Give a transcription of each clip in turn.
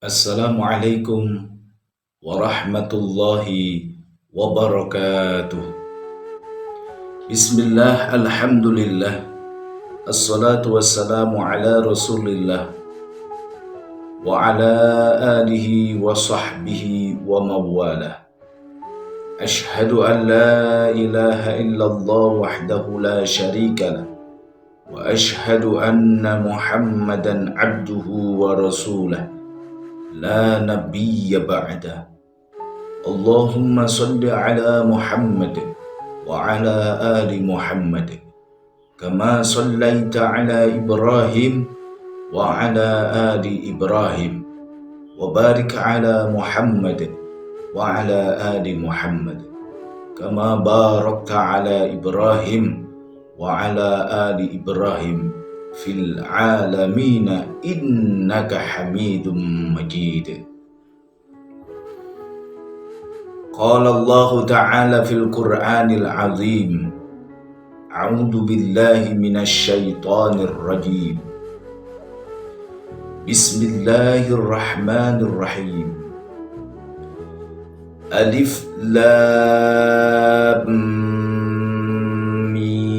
Assalamualaikum warahmatullahi wabarakatuh. Bismillah, alhamdulillah, assalatu wassalamu ala rasulillah wa ala alihi wa sahbihi wa mawalah. Ashhadu an la ilaha illallah wahdahu la sharika lah wa ashhadu anna muhammadan abduhu wa rasulah la nabiyya ba'dah. Allahumma salli ala Muhammad wa ala ali Muhammad kama sallaita ala Ibrahim wa ala ali Ibrahim wa barik ala Muhammad wa ala ali Muhammad kama barakta ala Ibrahim wa ala ali Ibrahim fil alamina innaka hamidum majid. Qala Allah ta'ala fil Qur'anil azim, a'udzu billahi minasy syaithanir rajim. Bismillahirrahmanirrahim. Alif lam mim.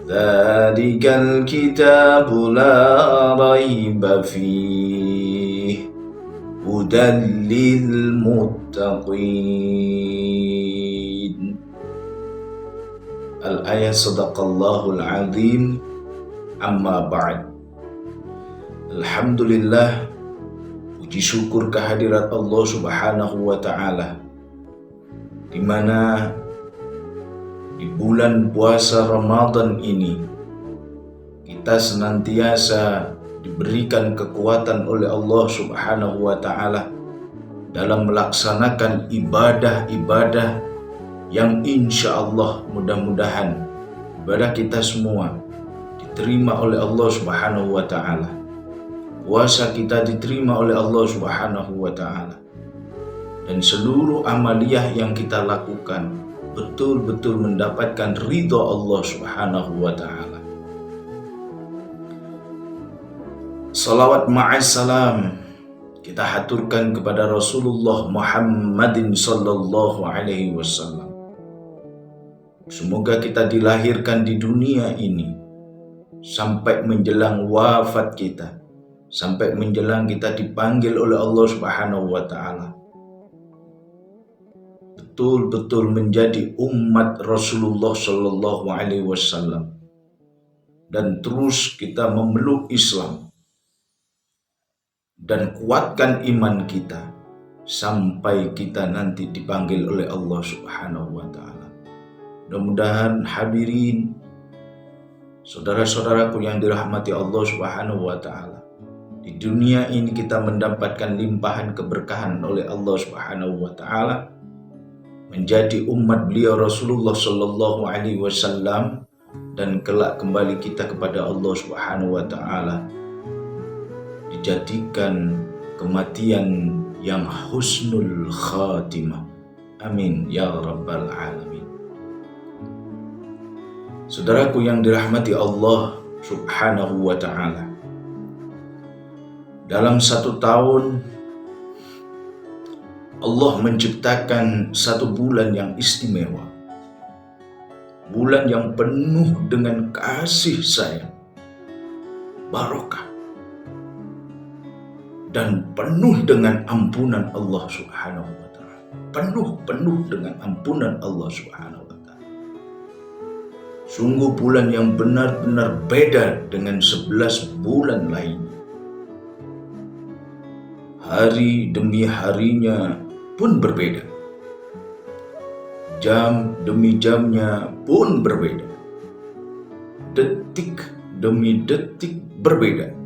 Dzalikal kitabu la raiba fihi hudan lil muttaqin. Al-ayat sadaqallahul azim. Amma ba'd. Alhamdulillah, puji syukur kehadirat Allah Subhanahu wa ta'ala, di mana di bulan puasa Ramadan ini kita senantiasa diberikan kekuatan oleh Allah Subhanahu wa ta'ala dalam melaksanakan ibadah-ibadah yang insya Allah mudah-mudahan ibadah kita semua diterima oleh Allah Subhanahu wa ta'ala. Puasa kita diterima oleh Allah Subhanahu wa ta'ala, dan seluruh amaliyah yang kita lakukan betul-betul mendapatkan ridha Allah Subhanahu wa ta'ala. Salawat ma'assalam kita haturkan kepada Rasulullah Muhammadin sallallahu alaihi wasallam. Semoga kita dilahirkan di dunia ini sampai menjelang wafat kita, sampai menjelang kita dipanggil oleh Allah Subhanahu wa ta'ala, betul-betul menjadi umat Rasulullah sallallahu alaihi wasallam, dan terus kita memeluk Islam dan kuatkan iman kita sampai kita nanti dipanggil oleh Allah Subhanahu wa ta'ala. Mudah-mudahan hadirin, saudara-saudaraku yang dirahmati Allah Subhanahu wa ta'ala, di dunia ini kita mendapatkan limpahan keberkahan oleh Allah Subhanahu wa ta'ala, menjadi umat beliau Rasulullah sallallahu alaihi wasallam, dan kelak kembali kita kepada Allah Subhanahu wa ta'ala dijadikan kematian yang husnul khatimah. Amin ya rabbal alamin. Saudaraku yang dirahmati Allah Subhanahu wa ta'ala, dalam satu tahun Allah menciptakan satu bulan yang istimewa, bulan yang penuh dengan kasih sayang, barokah, dan penuh dengan ampunan Allah Subhanahu wa ta'ala. Penuh dengan ampunan Allah Subhanahu wa ta'ala. Sungguh bulan yang benar-benar beda dengan 11 bulan lainnya. Hari demi harinya pun berbeda, jam demi jamnya pun berbeda, detik demi detik berbeda.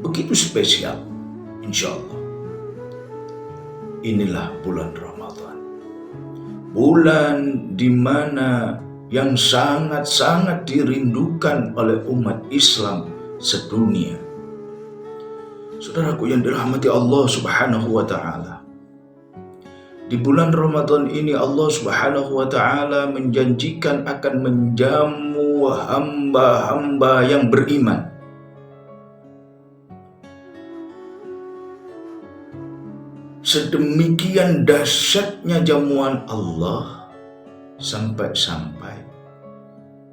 Begitu spesial, insya Allah. Inilah bulan Ramadan, bulan di mana yang sangat-sangat dirindukan oleh umat Islam sedunia. Saudaraku yang dirahmati Allah Subhanahu wa ta'ala, di bulan Ramadan ini Allah Subhanahu wa ta'ala menjanjikan akan menjamu hamba-hamba yang beriman. Sedemikian dahsyatnya jamuan Allah sampai-sampai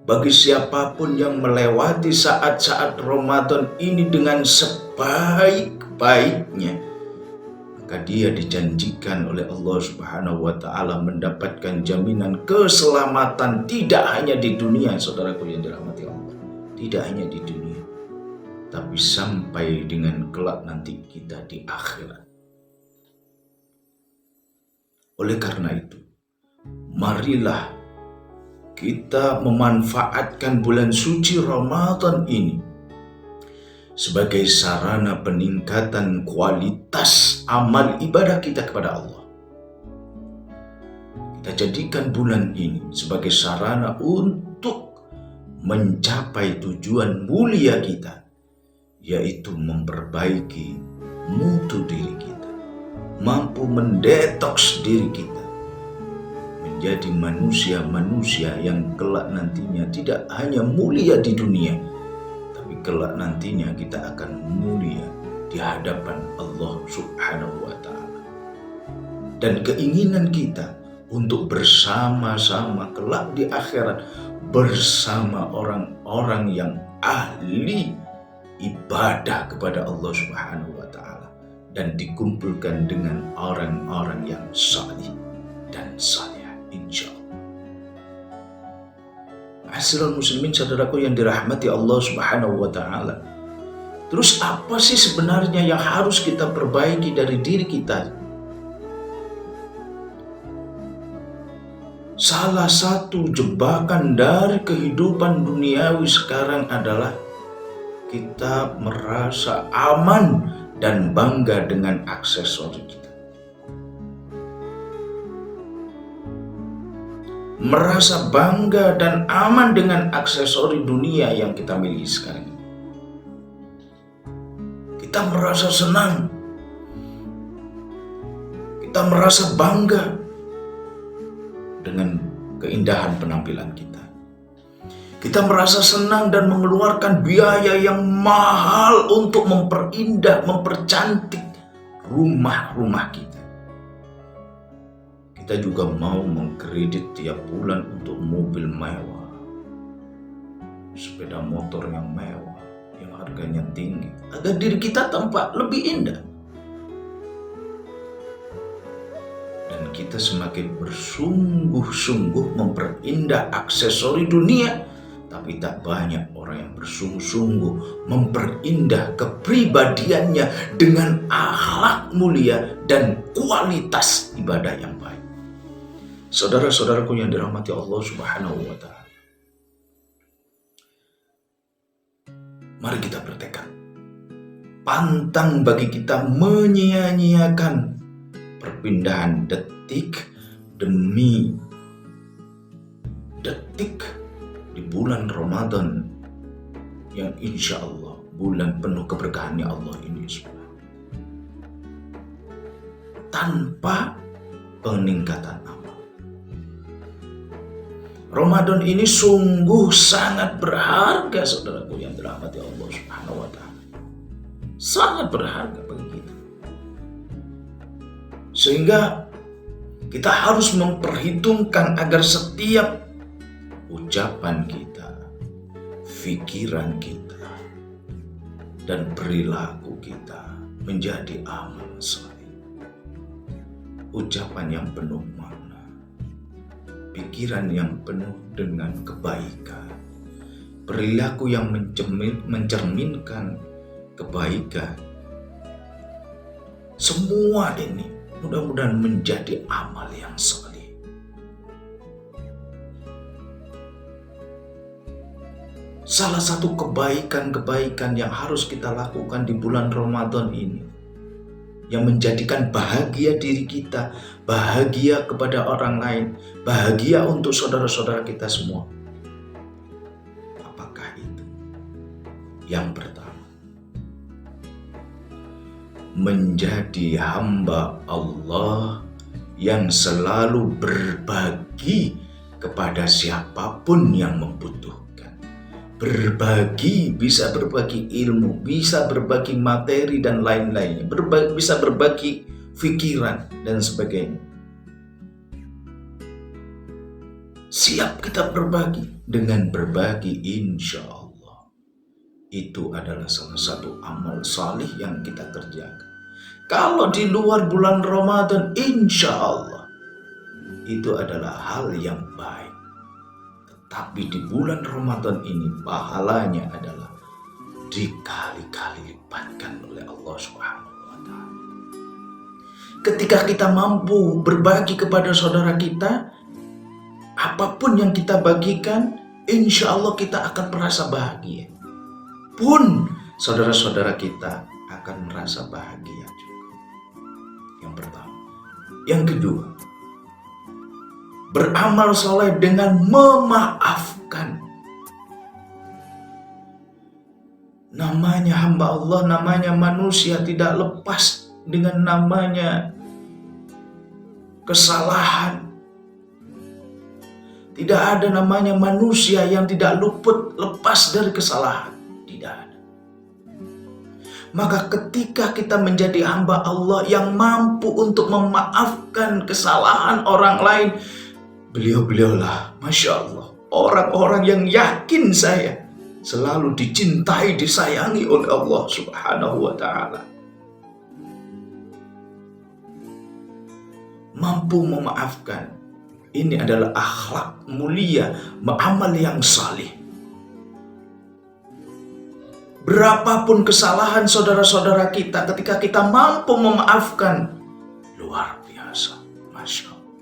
bagi siapapun yang melewati saat-saat Ramadan ini dengan sebaik-baiknya, maka dia dijanjikan oleh Allah Subhanahu wa Ta'ala mendapatkan jaminan keselamatan tidak hanya di dunia, saudaraku yang dirahmati Allah, tidak hanya di dunia, tapi sampai dengan kelak nanti kita di akhirat. Oleh karena itu, marilah kita memanfaatkan bulan suci Ramadan ini sebagai sarana peningkatan kualitas amal ibadah kita kepada Allah. Kita jadikan bulan ini sebagai sarana untuk mencapai tujuan mulia kita, yaitu memperbaiki mutu diri kita, mampu mendetoks diri kita menjadi manusia-manusia yang kelak nantinya tidak hanya mulia di dunia, tapi kelak nantinya kita akan mulia di hadapan Allah Subhanahu wa Ta'ala. Dan keinginan kita untuk bersama-sama kelak di akhirat bersama orang-orang yang ahli ibadah kepada Allah Subhanahu wa Ta'ala, dan dikumpulkan dengan orang-orang yang salih dan salihah, insya Allah. Ma'asyiral muslimin, saudaraku yang dirahmati Allah Subhanahu wa Ta'ala. Terus apa sih sebenarnya yang harus kita perbaiki dari diri kita? Salah satu jebakan dari kehidupan duniawi sekarang adalah kita merasa aman dan bangga dengan aksesori kita. Merasa bangga dan aman dengan aksesori dunia yang kita miliki sekarang ini. Kita merasa senang. Kita merasa bangga dengan keindahan penampilan kita. Kita merasa senang dan mengeluarkan biaya yang mahal untuk memperindah, mempercantik rumah-rumah kita. Kita juga mau mengkredit tiap bulan untuk mobil mewah, sepeda motor yang mewah, yang harganya tinggi, agar diri kita tampak lebih indah. Dan kita semakin bersungguh-sungguh memperindah aksesori dunia, tapi tak banyak orang yang bersungguh-sungguh memperindah kepribadiannya dengan akhlak mulia dan kualitas ibadah yang baik. Saudara-saudaraku yang dirahmati Allah Subhanahu wa Ta'ala, mari kita bertekad, pantang bagi kita menyia-nyiakan perpindahan detik demi detik di bulan Ramadan yang insya Allah bulan penuh keberkahannya Allah ini, tanpa peningkatan amal. Ramadan ini sungguh sangat berharga, saudaraku yang dirahmati Allah Subhanahu wa Ta'ala. Sangat berharga bagi kita. Sehingga kita harus memperhitungkan agar setiap ucapan kita, pikiran kita, dan perilaku kita menjadi amal saleh. Ucapan yang penuh makna, pikiran yang penuh dengan kebaikan, perilaku yang mencerminkan kebaikan. Semua ini mudah-mudahan menjadi amal yang saleh. Salah satu kebaikan-kebaikan yang harus kita lakukan di bulan Ramadan ini, yang menjadikan bahagia diri kita, bahagia kepada orang lain, bahagia untuk saudara-saudara kita semua. Apakah itu? Yang pertama, menjadi hamba Allah yang selalu berbagi kepada siapapun yang membutuhkan. Berbagi, bisa berbagi ilmu, bisa berbagi materi dan lain-lainnya, bisa berbagi pikiran, dan sebagainya. Siap kita berbagi. Dengan berbagi, insya Allah, itu adalah salah satu amal salih yang kita kerjakan. Kalau di luar bulan Ramadan, insya Allah, itu adalah hal yang baik. Tetapi di bulan Ramadan ini, pahalanya adalah dikali-kali lipatkan oleh Allah Subhanahu wa Ta'ala. Ketika kita mampu berbagi kepada saudara kita, apapun yang kita bagikan, insya Allah kita akan merasa bahagia. Pun saudara-saudara kita akan merasa bahagia juga. Yang pertama. Yang kedua, beramal soleh dengan memaafkan. Namanya hamba Allah, namanya manusia, tidak lepas dengan namanya kesalahan. Tidak ada namanya manusia yang tidak lepas dari kesalahan. Tidak ada. Maka ketika kita menjadi hamba Allah yang mampu untuk memaafkan kesalahan orang lain, beliau-beliaulah, Masya Allah, orang-orang yang yakin saya selalu dicintai, disayangi oleh Allah Subhanahu wa Ta'ala. Mampu memaafkan. Ini adalah akhlak mulia, amal yang salih. Berapapun kesalahan saudara-saudara kita, ketika kita mampu memaafkan, luar biasa, Masya Allah.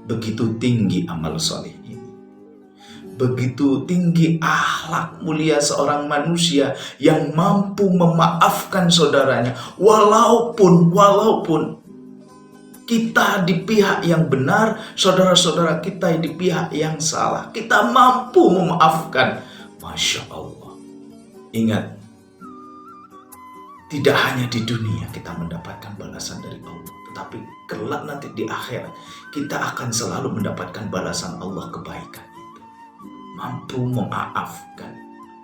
Begitu tinggi amal salih ini. Begitu tinggi akhlak mulia seorang manusia yang mampu memaafkan saudaranya. Walaupun kita di pihak yang benar, saudara-saudara kita di pihak yang salah, kita mampu memaafkan. Masya Allah. Ingat, tidak hanya di dunia kita mendapatkan balasan dari Allah, tetapi kelak nanti di akhirat kita akan selalu mendapatkan balasan Allah kebaikan itu. Mampu memaafkan.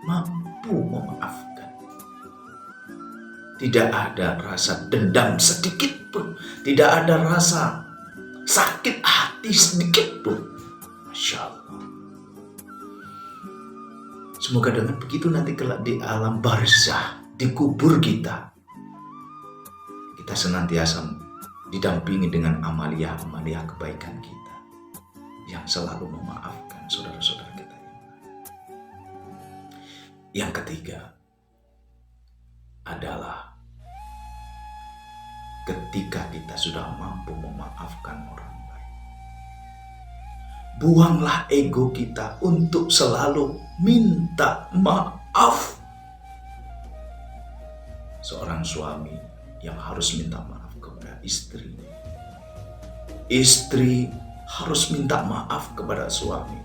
Mampu memaafkan. Tidak ada rasa dendam sedikit pun. Tidak ada rasa sakit hati sedikit pun. Masya Allah. Semoga dengan begitu nanti kelak di alam barzah, di kubur kita senantiasa didampingi dengan amalia-amalia kebaikan kita yang selalu memaafkan saudara-saudara kita. Yang ketiga adalah ketika kita sudah mampu memaafkan orang lain, buanglah ego kita untuk selalu minta maaf. Seorang suami yang harus minta maaf kepada istri. Istri harus minta maaf kepada suami.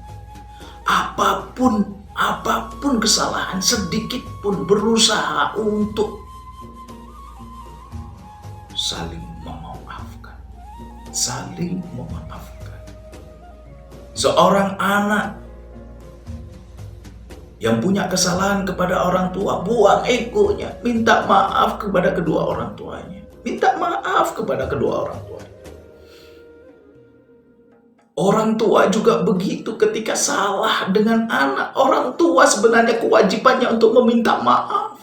Apapun kesalahan sedikit pun, berusaha untuk saling memaafkan. Saling memaafkan. Seorang anak yang punya kesalahan kepada orang tua, buang egonya, minta maaf kepada kedua orang tuanya. Minta maaf kepada kedua orang tuanya. Orang tua juga begitu ketika salah dengan anak. Orang tua sebenarnya kewajibannya untuk meminta maaf.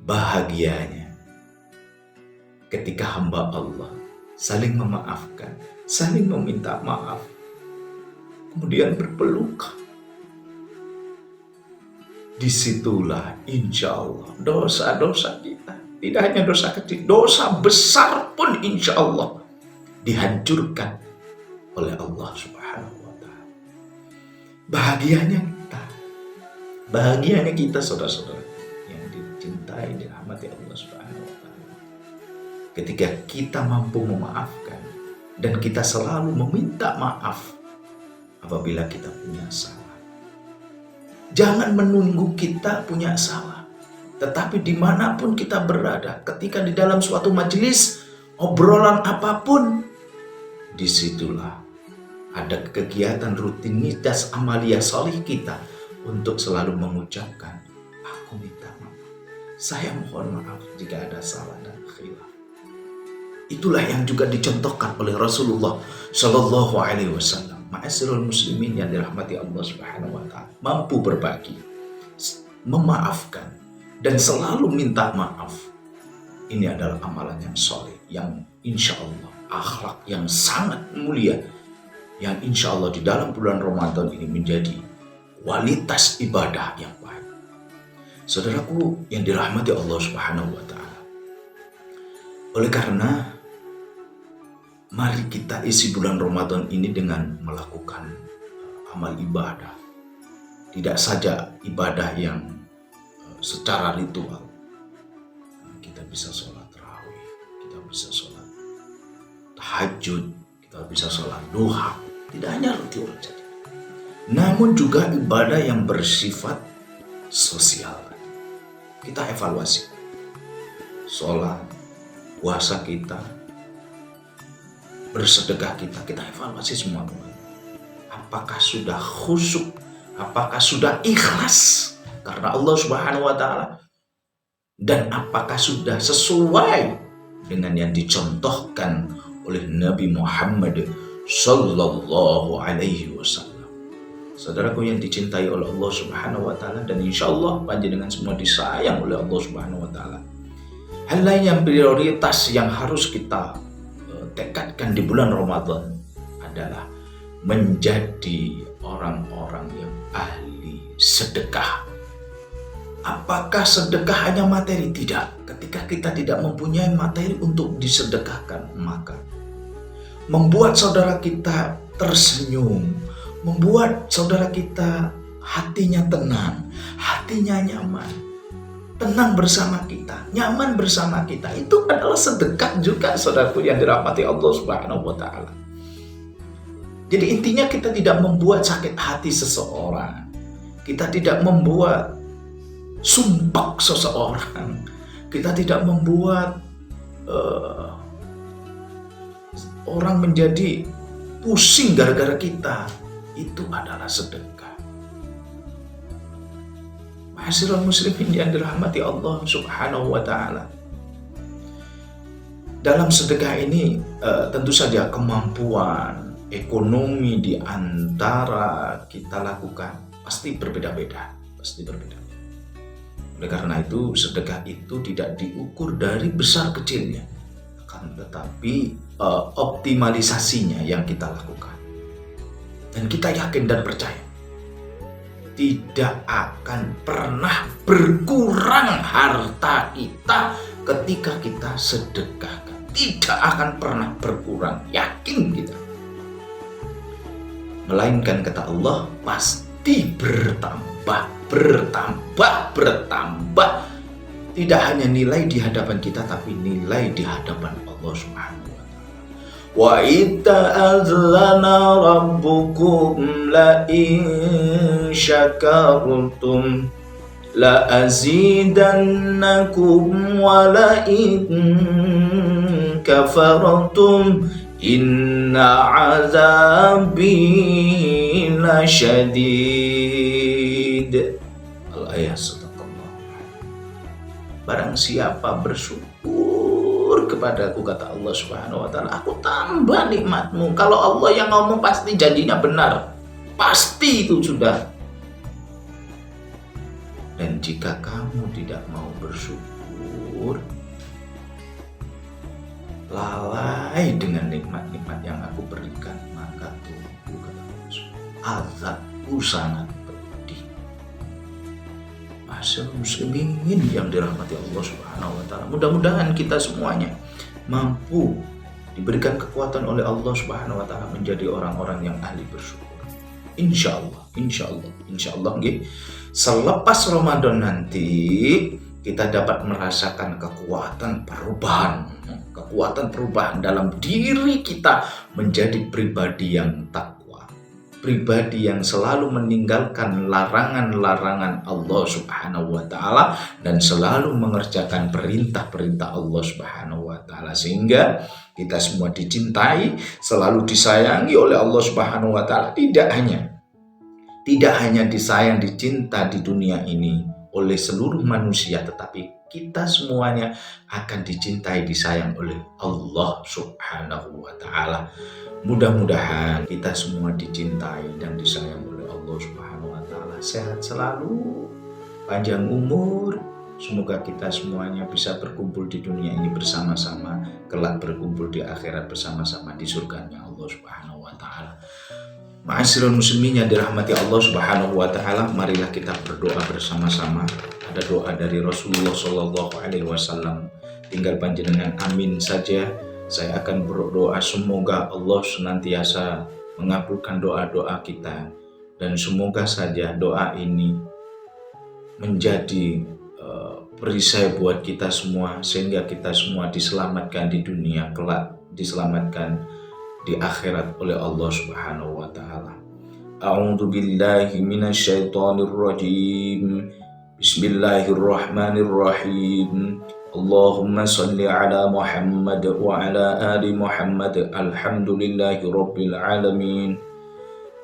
Bahagianya ketika hamba Allah saling memaafkan, saling meminta maaf, kemudian berpelukan. Disitulah insya Allah dosa-dosa kita, tidak hanya dosa kecil, dosa besar pun insya Allah dihancurkan oleh Allah Subhanahu wa Ta'ala. Bahagianya kita saudara-saudara yang dicintai, dirahmati Allah Subhanahu wa Ta'ala, ketika kita mampu memaafkan dan kita selalu meminta maaf apabila kita punya salah. Jangan menunggu kita punya salah, tetapi dimanapun kita berada, ketika di dalam suatu majelis, obrolan apapun, disitulah ada kegiatan rutinitas amalia solih kita untuk selalu mengucapkan, aku minta maaf, saya mohon maaf jika ada salah dan khilaf. Itulah yang juga dicontohkan oleh Rasulullah Shallallahu Alaihi Wasallam. Ma'asyiral muslimin yang dirahmati Allah Subhanahu Wa Taala, mampu berbagi, memaafkan, dan selalu minta maaf. Ini adalah amalan yang soleh, yang insya Allah akhlak yang sangat mulia, yang insya Allah di dalam bulan Ramadan ini menjadi kualitas ibadah yang baik. Saudaraku yang dirahmati Allah Subhanahu Wa Taala, oleh karena mari kita isi bulan Ramadan ini dengan melakukan amal ibadah. Tidak saja ibadah yang secara ritual. Kita bisa sholat tarawih, kita bisa sholat tahajud, kita bisa sholat duha. Tidak hanya ritual saja, namun juga ibadah yang bersifat sosial. Kita evaluasi sholat, puasa kita, bersedekah kita evaluasi semua. Apakah sudah khusyuk? Apakah sudah ikhlas karena Allah Subhanahu Wa Taala? Dan apakah sudah sesuai dengan yang dicontohkan oleh Nabi Muhammad Sallallahu Alaihi Wasallam? Saudaraku yang dicintai oleh Allah Subhanahu Wa Taala, dan insya Allah panjenengan semua disayang oleh Allah Subhanahu Wa Taala. Hal lain yang prioritas yang harus kita tekadkan di bulan Ramadan adalah menjadi orang-orang yang ahli sedekah. Apakah sedekah hanya materi? Tidak. Ketika kita tidak mempunyai materi untuk disedekahkan, maka membuat saudara kita tersenyum, membuat saudara kita hatinya tenang, hatinya nyaman, tenang bersama kita, nyaman bersama kita, itu adalah sedekah juga, saudaraku yang dirahmati Allah Subhanahu Wa Taala. Jadi intinya kita tidak membuat sakit hati seseorang, kita tidak membuat sumpah seseorang, kita tidak membuat orang menjadi pusing gara-gara kita. Itu adalah sedekah. Ma'asyiral muslimin yang dirahmati Allah Subhanahu Wa Taala, dalam sedekah ini tentu saja kemampuan ekonomi di antara kita lakukan pasti berbeda-beda, Oleh karena itu sedekah itu tidak diukur dari besar kecilnya, tetapi optimalisasinya yang kita lakukan. Dan kita yakin dan percaya tidak akan pernah berkurang harta kita ketika kita sedekahkan. Tidak akan pernah berkurang, yakin kita. Melainkan kata Allah pasti bertambah. Tidak hanya nilai di hadapan kita, tapi nilai di hadapan Allah Subhanahu Wa Taala. Wa ita'adzana rabbukum la in syakartum la azidannakum wa la in kafartum inna azabi lasyadid. Al-ayat sadaqallah. Barang siapa bersyukur kepadaku, kata Allah Subhanahu Wa Taala, aku tambah nikmatmu. Kalau Allah yang ngomong pasti janjinya benar, pasti itu sudah. Dan jika kamu tidak mau bersyukur, lalai dengan nikmat-nikmat yang aku berikan, maka tunggu, kata Allah, azabku sangat pedih. Ma'asyiral muslimin yang dirahmati Allah Subhanahu Wa Taala, mudah-mudahan kita semuanya mampu diberikan kekuatan oleh Allah Subhanahu Wa Taala menjadi orang-orang yang ahli bersyukur. Insya Allah, selepas Ramadan nanti kita dapat merasakan kekuatan perubahan dalam diri kita menjadi pribadi yang takwa, pribadi yang selalu meninggalkan larangan-larangan Allah Subhanahu Wa Taala dan selalu mengerjakan perintah-perintah Allah Subhanahu Wa Taala, sehingga kita semua dicintai, selalu disayangi oleh Allah Subhanahu Wa Taala. Tidak hanya disayang, dicinta di dunia ini oleh seluruh manusia, tetapi kita semuanya akan dicintai, disayang oleh Allah Subhanahu wa Ta'ala. Mudah-mudahan kita semua dicintai dan disayang oleh Allah Subhanahu wa Ta'ala. Sehat selalu, panjang umur. Semoga kita semuanya bisa berkumpul di dunia ini bersama-sama, kelak berkumpul di akhirat bersama-sama di surganya Allah Subhanahu wa Ta'ala. Ma'asyiral muslimin yang dirahmati Allah Subhanahu wa Ta'ala, marilah kita berdoa bersama-sama. Ada doa dari Rasulullah Shallallahu Alaihi Wasallam. Tinggal panjenengan amin saja. Saya akan berdoa semoga Allah senantiasa mengabulkan doa-doa kita, dan semoga saja doa ini menjadi perisai buat kita semua, sehingga kita semua diselamatkan di dunia, kelak diselamatkan di akhirat oleh Allah Subhanahu wa Ta'ala. A'udzu billahi minasyaitonir rajim. Bismillahirrahmanirrahim. Allahumma shalli ala Muhammad wa ala ali Muhammad. Alhamdulillahi rabbil alamin.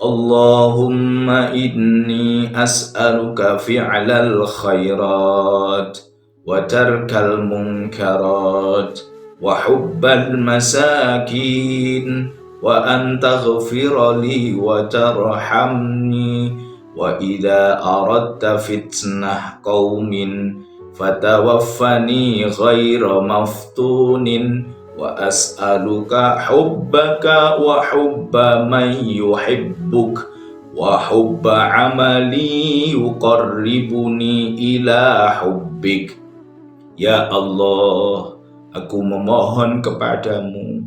Allahumma inni as'aluka fi'lal khairat wa tarkal munkarat wa hubbal masakin wa an taghfira li wa tarhamni wa idza aradta fitnah qaumin fatawaffani ghaira maftunin wa as'aluka hubbaka wa hubba man yuhibbuk wa hubba amali yuqarribuni ila hubbik. Ya Allah, aku memohon kepadamu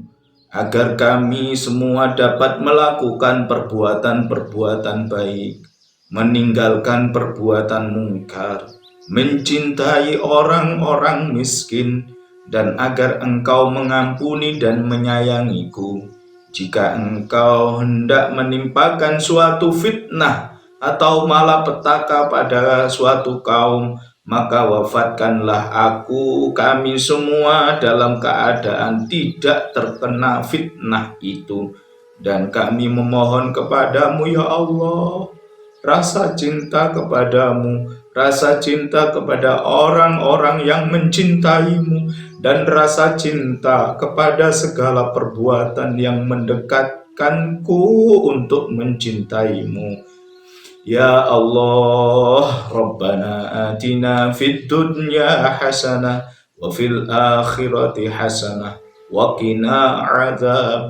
agar kami semua dapat melakukan perbuatan-perbuatan baik, meninggalkan perbuatan mungkar, mencintai orang-orang miskin, dan agar Engkau mengampuni dan menyayangiku. Jika Engkau hendak menimpakan suatu fitnah atau malapetaka pada suatu kaum, maka wafatkanlah kami semua dalam keadaan tidak terkena fitnah itu. Dan kami memohon kepadamu ya Allah, rasa cinta kepadamu, rasa cinta kepada orang-orang yang mencintaimu, dan rasa cinta kepada segala perbuatan yang mendekatkanku untuk mencintaimu. Ya Allah, Rabbana atina fid dunya hasanah wa fil akhirati hasanah wa qina adzabannar.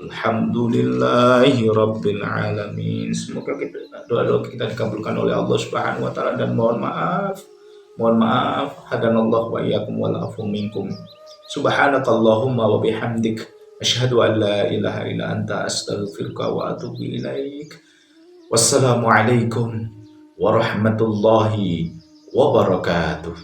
Alhamdulillahi rabbil alamin. Semoga doa-doa kita dikabulkan oleh Allah Subhanahu wa Ta'ala, dan mohon maaf hadanallahu wa iyyakum wal afu minkum. Subhanakallahumma wa bihamdik asyhadu an la ilaha illa anta astaghfiruka wa atubu ilaik. Wassalamualaikum warahmatullahi wabarakatuh.